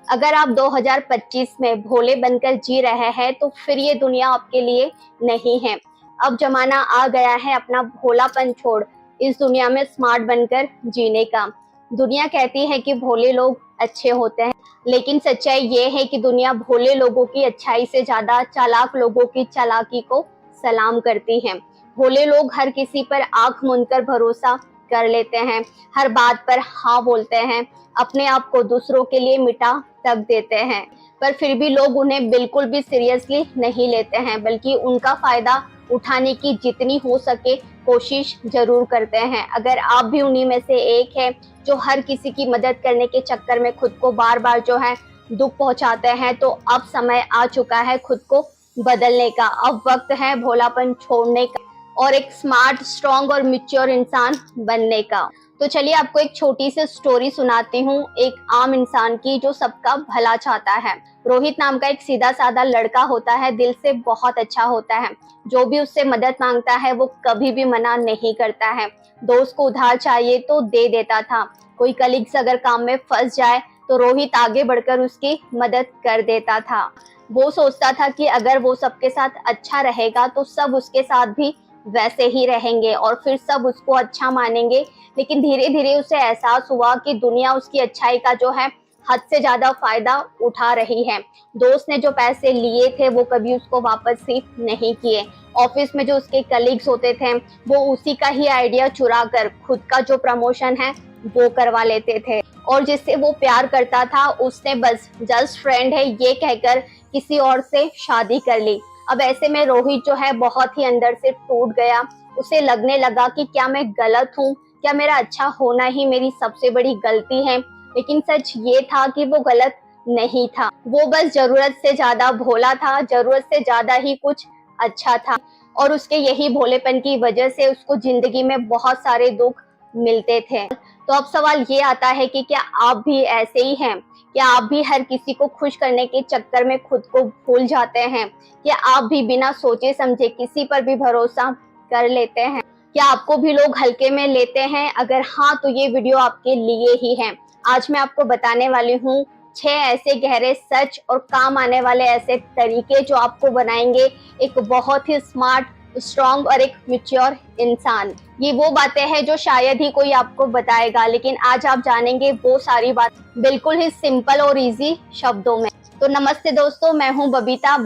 अगर आप 2025 में भोले बनकर जी रहे हैं तो फिर ये दुनिया आपके लिए नहीं है। अब जमाना आ गया है अपना भोलापन छोड़ इस दुनिया में स्मार्ट बनकर जीने का। दुनिया कहती है कि भोले लोग अच्छे होते हैं, लेकिन सच्चाई ये है कि दुनिया भोले लोगों की अच्छाई से ज्यादा चालाक लोगों की चालाकी को सलाम करती है। भोले लोग हर किसी पर आंख मूंदकर भरोसा कर लेते हैं, हर बात पर हाँ बोलते हैं, अपने आप को दूसरों के लिए मिटा तक देते हैं, पर फिर भी लोग उन्हें बिल्कुल भी सीरियसली नहीं लेते हैं, बल्कि उनका फायदा उठाने की जितनी हो सके कोशिश जरूर करते हैं। अगर आप भी उन्हीं में से एक है जो हर किसी की मदद करने के चक्कर में खुद को बार बार जो है दुख पहुंचाते हैं, तो अब समय आ चुका है खुद को बदलने का। अब वक्त है भोलापन छोड़ने का और एक स्मार्ट, स्ट्रॉन्ग और मैच्योर इंसान बनने का। तो चलिए आपको एक छोटी सी स्टोरी सुनाती हूँ, एक आम इंसान की जो सबका भला चाहता है। रोहित नाम का एक सीधा साधा लड़का होता है, दिल से बहुत अच्छा होता है। जो भी उससे मदद मांगता है वो कभी भी मना नहीं करता है। दोस्त को उधार चाहिए तो दे देता था। कोई कलीग्स अगर काम में फंस जाए तो रोहित आगे बढ़कर उसकी मदद कर देता था। वो सोचता था कि अगर वो सबके साथ अच्छा रहेगा तो सब उसके साथ भी वैसे ही रहेंगे और फिर सब उसको अच्छा मानेंगे। लेकिन धीरे धीरे उसे एहसास हुआ कि दुनिया उसकी अच्छाई का जो है हद से ज्यादा फायदा उठा रही है। दोस्त ने जो पैसे लिए थे वो कभी उसको वापस ही नहीं किए। ऑफिस में जो उसके कलीग्स होते थे वो उसी का ही आइडिया चुरा कर खुद का जो प्रमोशन है वो करवा लेते थे, और जिससे वो प्यार करता था उसने बस जस्ट फ्रेंड है ये कहकर किसी और से शादी कर ली। अब ऐसे में रोहित जो है बहुत ही अंदर से टूट गया। उसे लगने लगा कि क्या मैं गलत हूँ, क्या मेरा अच्छा होना ही मेरी सबसे बड़ी गलती है। लेकिन सच ये था कि वो गलत नहीं था, वो बस जरूरत से ज्यादा भोला था, जरूरत से ज्यादा ही कुछ अच्छा था। और उसके यही भोलेपन की वजह से उसको जिंदगी में बहुत सारे दुख मिलते थे। तो अब सवाल ये आता है कि क्या आप भी ऐसे ही हैं? क्या आप भी हर किसी को खुश करने के चक्कर में खुद को भूल जाते हैं? क्या आप भी बिना सोचे समझे किसी पर भी भरोसा कर लेते हैं? क्या आपको भी लोग हल्के में लेते हैं? अगर हाँ तो ये वीडियो आपके लिए ही है। आज मैं आपको बताने वाली हूँ 6 ऐसे गहरे सच और काम आने वाले ऐसे तरीके जो आपको बनाएंगे एक बहुत ही स्मार्ट, स्ट्रॉन्ग और एक मैच्योर इंसान। ये वो बातें हैं जो शायद ही कोई आपको बताएगा, लेकिन आज आप जानेंगे वो सारी बात बिल्कुल ही सिंपल और इजी शब्दों में। तो नमस्ते दोस्तों, मैं हूं बबीता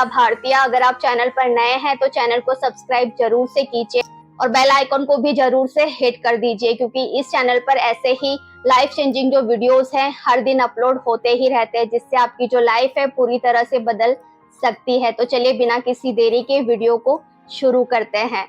भारतीय। अगर आप चैनल पर नए हैं तो चैनल को सब्सक्राइब जरूर से कीजिए और बेल आइकन को भी जरूर से हिट कर दीजिए, क्योंकि इस चैनल पर ऐसे ही लाइफ चेंजिंग जो वीडियोस हैं हर दिन अपलोड होते ही रहते हैं, जिससे आपकी जो लाइफ है पूरी तरह से बदल सकती है। तो चलिए बिना किसी देरी के वीडियो को शुरू करते हैं।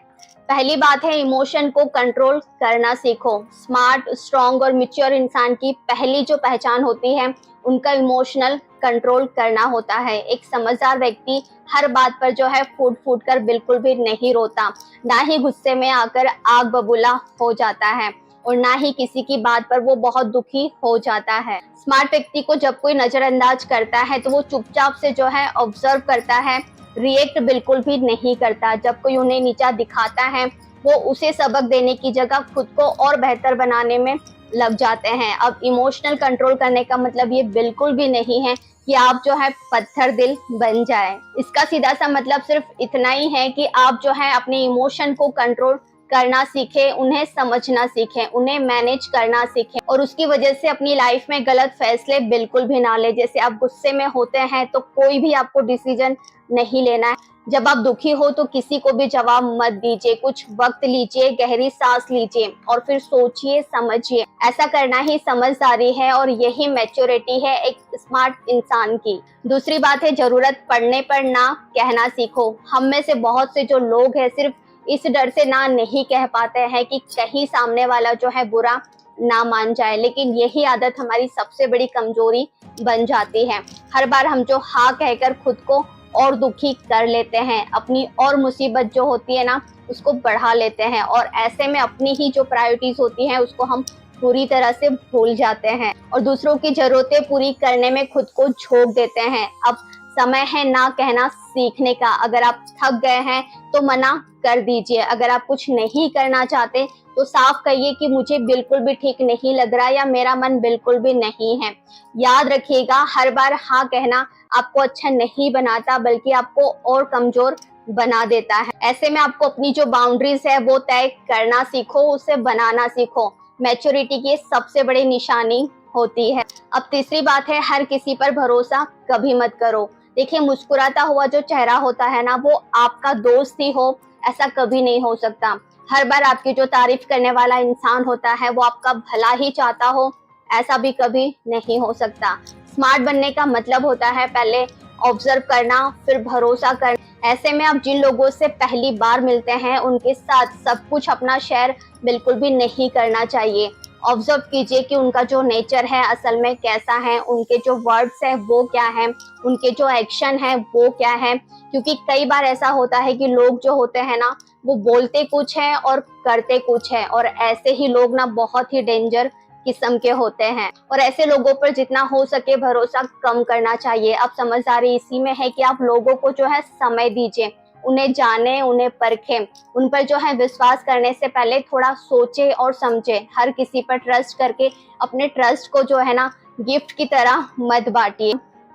पहली बात है, इमोशन को कंट्रोल करना सीखो। स्मार्ट, स्ट्रॉन्ग और मैच्योर इंसान की पहली जो पहचान होती है उनका इमोशनल कंट्रोल करना होता है। एक समझदार व्यक्ति हर बात पर जो है फूट फूट कर बिल्कुल भी नहीं रोता, ना ही गुस्से में आकर आग बबूला हो जाता है, और ना ही किसी की बात पर वो बहुत दुखी हो जाता है। स्मार्ट व्यक्ति को जब कोई नजरअंदाज करता है तो वो चुपचाप से जो है ऑब्जर्व करता है, रिएक्ट बिल्कुल भी नहीं करता। जब कोई उन्हें नीचा दिखाता है वो उसे सबक देने की जगह खुद को और बेहतर बनाने में लग जाते हैं। अब इमोशनल कंट्रोल करने का मतलब ये बिल्कुल भी नहीं है कि आप जो है पत्थर दिल बन जाए। इसका सीधा सा मतलब सिर्फ इतना ही है कि आप जो है अपने इमोशन को कंट्रोल करना सीखें, उन्हें समझना सीखें, उन्हें मैनेज करना सीखें, और उसकी वजह से अपनी लाइफ में गलत फैसले बिल्कुल भी ना ले। जैसे आप गुस्से में होते हैं तो कोई भी आपको डिसीजन नहीं लेना है। जब आप दुखी हो तो किसी को भी जवाब मत दीजिए, कुछ वक्त लीजिए, गहरी सांस लीजिए और फिर सोचिए, समझिए। ऐसा करना ही समझदारी है और यही मैच्योरिटी है एक स्मार्ट इंसान की। दूसरी बात है, जरूरत पड़ने पर ना कहना सीखो। हम में से बहुत से जो लोग हैं सिर्फ इस डर से ना नहीं कह पाते हैं कि कहीं सामने वाला जो है बुरा ना मान जाए, लेकिन यही आदत हमारी सबसे बड़ी कमजोरी बन जाती है। हर बार हम जो हाँ कहकर खुद को और दुखी कर लेते हैं, अपनी और मुसीबत जो होती है ना उसको बढ़ा लेते हैं, और ऐसे में अपनी ही जो प्रायोरिटीज होती हैं उसको हम पूरी तरह से भूल जाते हैं और दूसरों की जरूरतें पूरी करने में खुद को झोंक देते हैं। अब समय है ना कहना सीखने का। अगर आप थक गए हैं तो मना कर दीजिए। अगर आप कुछ नहीं करना चाहते तो साफ कहिए कि मुझे बिल्कुल भी ठीक नहीं लग रहा या मेरा मन बिल्कुल भी नहीं है। याद रखिएगा, हर बार हाँ कहना आपको अच्छा नहीं बनाता बल्कि आपको और कमजोर बना देता है। ऐसे में आपको अपनी जो बाउंड्रीज है वो तय करना सीखो, उसे बनाना सीखो। मैच्योरिटी की सबसे बड़ी निशानी होती है। अब तीसरी बात है, हर किसी पर भरोसा कभी मत करो। देखिए, मुस्कुराता हुआ जो चेहरा होता है ना, वो आपका दोस्त ही हो ऐसा कभी नहीं हो सकता। हर बार आपकी जो तारीफ करने वाला इंसान होता है वो आपका भला ही चाहता हो ऐसा भी कभी नहीं हो सकता। स्मार्ट बनने का मतलब होता है पहले ऑब्जर्व करना, फिर भरोसा करना। ऐसे में आप जिन लोगों से पहली बार मिलते हैं उनके साथ सब कुछ अपना शेयर बिल्कुल भी नहीं करना चाहिए। ऑब्जर्व कीजिए कि उनका जो नेचर है असल में कैसा है, उनके जो वर्ड्स है वो क्या है, उनके जो एक्शन है वो क्या है। क्योंकि कई बार ऐसा होता है कि लोग जो होते हैं ना वो बोलते कुछ है और करते कुछ है, और ऐसे ही लोग ना बहुत ही डेंजर किस्म के होते हैं। और ऐसे लोगों पर जितना हो सके भरोसा कम करना चाहिए। अब समझदारी इसी में है कि आप लोगों को जो है समय दीजिए, उन्हें जाने, उन्हें परखें। उन पर जो है विश्वास करने से पहले थोड़ा सोचे और समझे। हर किसी पर ट्रस्ट करके अपने ट्रस्ट को जो है ना गिफ्ट की तरह मत बांटिए।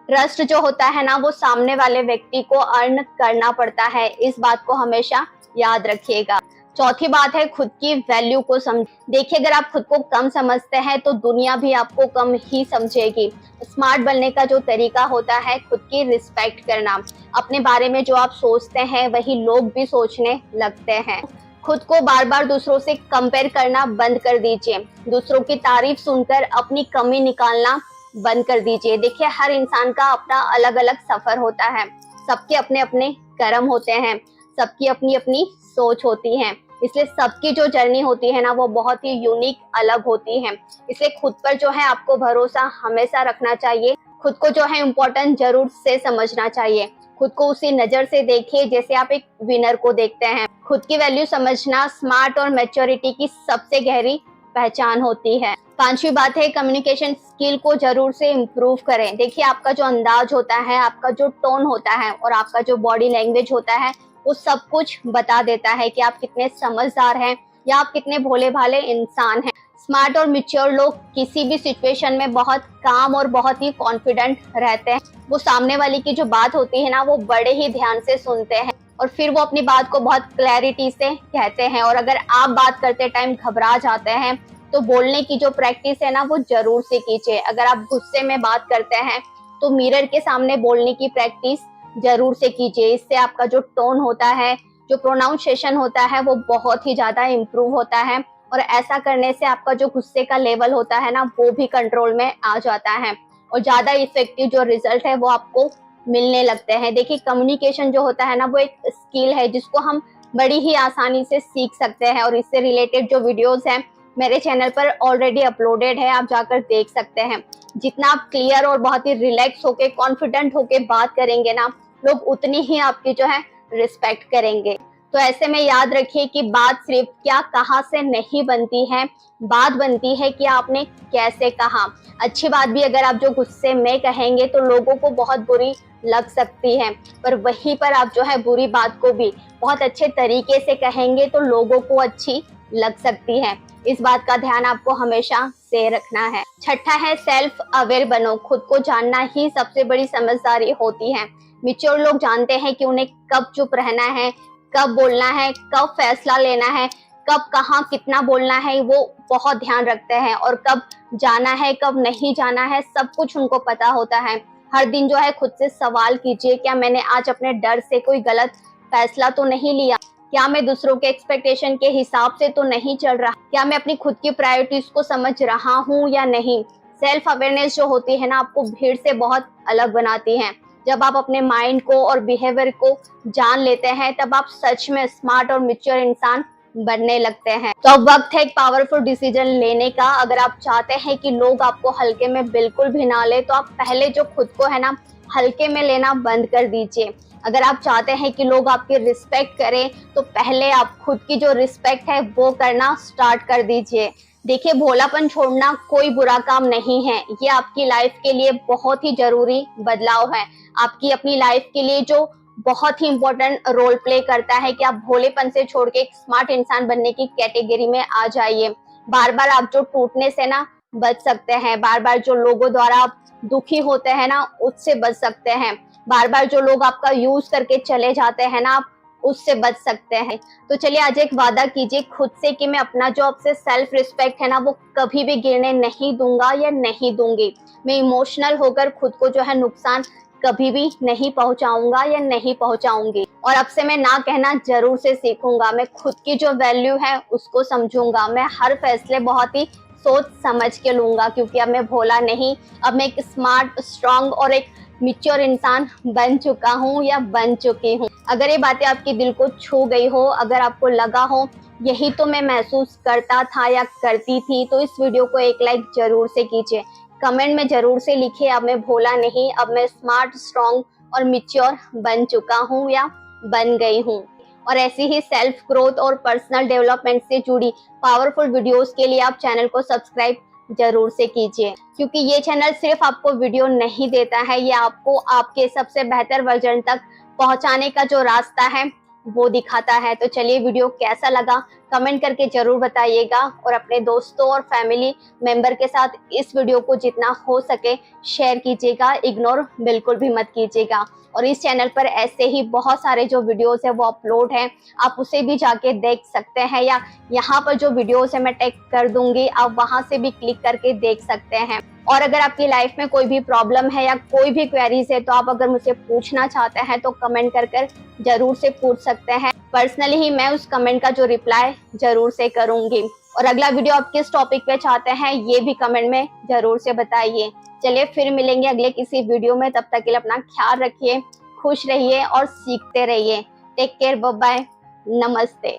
ट्रस्ट जो होता है ना वो सामने वाले व्यक्ति को अर्न करना पड़ता है, इस बात को हमेशा याद रखिएगा। चौथी बात है, खुद की वैल्यू को समझ। देखिए, अगर आप खुद को कम समझते हैं तो दुनिया भी आपको कम ही समझेगी। स्मार्ट बनने का जो तरीका होता है खुद की रिस्पेक्ट करना। अपने बारे में जो आप सोचते हैं वही लोग भी सोचने लगते हैं। खुद को बार बार दूसरों से कंपेयर करना बंद कर दीजिए। दूसरों की तारीफ सुनकर अपनी कमी निकालना बंद कर दीजिए। देखिए, हर इंसान का अपना अलग अलग सफर होता है, सबके अपने अपने कर्म होते हैं, सबकी अपनी अपनी सोच होती है। इसलिए सबकी जो जर्नी होती है ना वो बहुत ही यूनिक अलग होती है। इसलिए खुद पर जो है आपको भरोसा हमेशा रखना चाहिए। खुद को जो है इम्पोर्टेंट जरूर से समझना चाहिए। खुद को उसी नजर से देखिए जैसे आप एक विनर को देखते हैं। खुद की वैल्यू समझना स्मार्ट और मैच्योरिटी की सबसे गहरी पहचान होती है। पांचवी बात है, कम्युनिकेशन स्किल को जरूर से इम्प्रूव करें। देखिए, आपका जो अंदाज होता है, आपका जो टोन होता है और आपका जो बॉडी लैंग्वेज होता है वो सब कुछ बता देता है कि आप कितने समझदार हैं या आप कितने भोले भाले इंसान हैं। स्मार्ट और मैच्योर लोग किसी भी सिचुएशन में बहुत काम और बहुत ही कॉन्फिडेंट रहते हैं। वो सामने वाले की जो बात होती है ना वो बड़े ही ध्यान से सुनते हैं और फिर वो अपनी बात को बहुत क्लैरिटी से कहते हैं। और अगर आप बात करते टाइम घबरा जाते हैं तो बोलने की जो प्रैक्टिस है ना वो जरूर से कीजिए। अगर आप गुस्से में बात करते हैं तो मिरर के सामने बोलने की प्रैक्टिस जरूर से कीजिए। इससे आपका जो टोन होता है, जो प्रोनाउंसिएशन होता है वो बहुत ही ज्यादा इम्प्रूव होता है। और ऐसा करने से आपका जो गुस्से का लेवल होता है ना वो भी कंट्रोल में आ जाता है और ज्यादा इफेक्टिव जो रिजल्ट है वो आपको मिलने लगते हैं। देखिए, कम्युनिकेशन जो होता है ना वो एक स्किल है जिसको हम बड़ी ही आसानी से सीख सकते हैं। और इससे रिलेटेड जो वीडियोस हैं मेरे चैनल पर ऑलरेडी अपलोडेड है, आप जाकर देख सकते हैं। जितना आप क्लियर और बहुत ही रिलैक्स होके कॉन्फिडेंट होके बात करेंगे ना, लोग उतनी ही आपकी जो है रिस्पेक्ट करेंगे। तो ऐसे में याद रखिए कि बात सिर्फ क्या कहा से नहीं बनती है, बात बनती है कि आपने कैसे कहा। अच्छी बात भी अगर आप जो गुस्से में कहेंगे तो लोगों को बहुत बुरी लग सकती है, पर वहीं पर आप जो है बुरी बात को भी बहुत अच्छे तरीके से कहेंगे तो लोगों को अच्छी लग सकती है। इस बात का ध्यान आपको हमेशा से रखना है। छठा है, सेल्फ अवेयर बनो। खुद को जानना ही सबसे बड़ी समझदारी होती है। मैच्योर लोग जानते हैं कि उन्हें कब चुप रहना है, कब बोलना है, कब फैसला लेना है, कब कहाँ कितना बोलना है, वो बहुत ध्यान रखते हैं। और कब जाना है कब नहीं जाना है सब कुछ उनको पता होता है। हर दिन जो है खुद से सवाल कीजिए, क्या मैंने आज अपने डर से कोई गलत फैसला तो नहीं लिया, क्या मैं दूसरों के एक्सपेक्टेशन के हिसाब से तो नहीं चल रहा, क्या मैं अपनी खुद की प्रायोरिटीज को समझ रहा हूँ या नहीं। सेल्फ अवेयरनेस जो होती है ना आपको भीड़ से बहुत अलग बनाती है। जब आप अपने माइंड को और बिहेवियर को जान लेते हैं तब आप सच में स्मार्ट और मैच्योर इंसान बनने लगते हैं। तो अब वक्त है एक पावरफुल डिसीजन लेने का। अगर आप चाहते हैं कि लोग आपको हल्के में बिल्कुल भी ना ले तो आप पहले जो खुद को है ना हल्के में लेना बंद कर दीजिए। अगर आप चाहते हैं कि लोग आपकी रिस्पेक्ट करें तो पहले आप खुद की जो रिस्पेक्ट है वो करना स्टार्ट कर दीजिए। देखिए, भोलापन छोड़ना कोई बुरा काम नहीं है, ये आपकी लाइफ के लिए बहुत ही जरूरी बदलाव है। आपकी अपनी लाइफ के लिए जो बहुत ही इंपॉर्टेंट रोल प्ले करता है कि आप भोलेपन से छोड़ के एक स्मार्ट इंसान बनने की कैटेगरी में आ जाइए। बार बार आप जो टूटने से ना बच सकते हैं, बार बार जो लोगों द्वारा आप दुखी होते हैं ना उससे बच सकते हैं, बार बार जो लोग आपका यूज करके चले जाते हैं ना आप उससे बच सकते हैं। तो चलिए आज एक वादा कीजिए खुद से कि मैं अपना जो आपसे सेल्फ रिस्पेक्ट है ना वो कभी भी गिरने नहीं दूंगा या नहीं दूंगी। मैं इमोशनल होकर खुद को जो है नुकसान कभी भी नहीं पहुंचाऊंगा या नहीं पहुंचाऊंगी। और अब से मैं ना कहना जरूर से सीखूंगा। मैं खुद की जो वैल्यू है उसको समझूंगा। मैं हर फैसले बहुत ही सोच समझ के लूंगा, क्योंकि अब मैं भोला नहीं, अब मैं एक स्मार्ट, स्ट्रांग और एक मिच्योर इंसान बन चुका हूँ या बन चुकी हूँ। अगर ये बातें आपके दिल को छू गई हो, अगर आपको लगा हो यही तो मैं महसूस करता था या करती थी, तो इस वीडियो को एक लाइक जरूर से कीजिए। कमेंट में जरूर से लिखिए, अब मैं भोला नहीं, अब मैं स्मार्ट, स्ट्रांग और मिच्योर बन चुका हूँ या बन गई हूँ। और ऐसी ही सेल्फ ग्रोथ और पर्सनल डेवलपमेंट से जुड़ी पावरफुल वीडियोस के लिए आप चैनल को सब्सक्राइब जरूर से कीजिए, क्योंकि ये चैनल सिर्फ आपको वीडियो नहीं देता है, ये आपको आपके सबसे बेहतर वर्जन तक पहुंचाने का जो रास्ता है वो दिखाता है। तो चलिए वीडियो कैसा लगा कमेंट करके जरूर बताइएगा, और अपने दोस्तों और फैमिली मेंबर के साथ इस वीडियो को जितना हो सके शेयर कीजिएगा, इग्नोर बिल्कुल भी मत कीजिएगा। और इस चैनल पर ऐसे ही बहुत सारे जो वीडियोस है वो अपलोड हैं, आप उसे भी जाके देख सकते हैं, या यहाँ पर जो वीडियोस है मैं टैग कर दूंगी, आप वहां से भी क्लिक करके देख सकते हैं। और अगर आपकी लाइफ में कोई भी प्रॉब्लम है या कोई भी क्वेरीज है तो आप अगर मुझसे पूछना चाहते हैं तो कमेंट कर जरूर से पूछ सकते हैं। पर्सनली ही मैं उस कमेंट का जो रिप्लाई जरूर से करूंगी। और अगला वीडियो आप किस टॉपिक पे चाहते हैं ये भी कमेंट में जरूर से बताइए। चलिए फिर मिलेंगे अगले किसी वीडियो में, तब तक के लिए अपना ख्याल रखिए, खुश रहिए और सीखते रहिए। टेक केयर, बाय बाय, नमस्ते।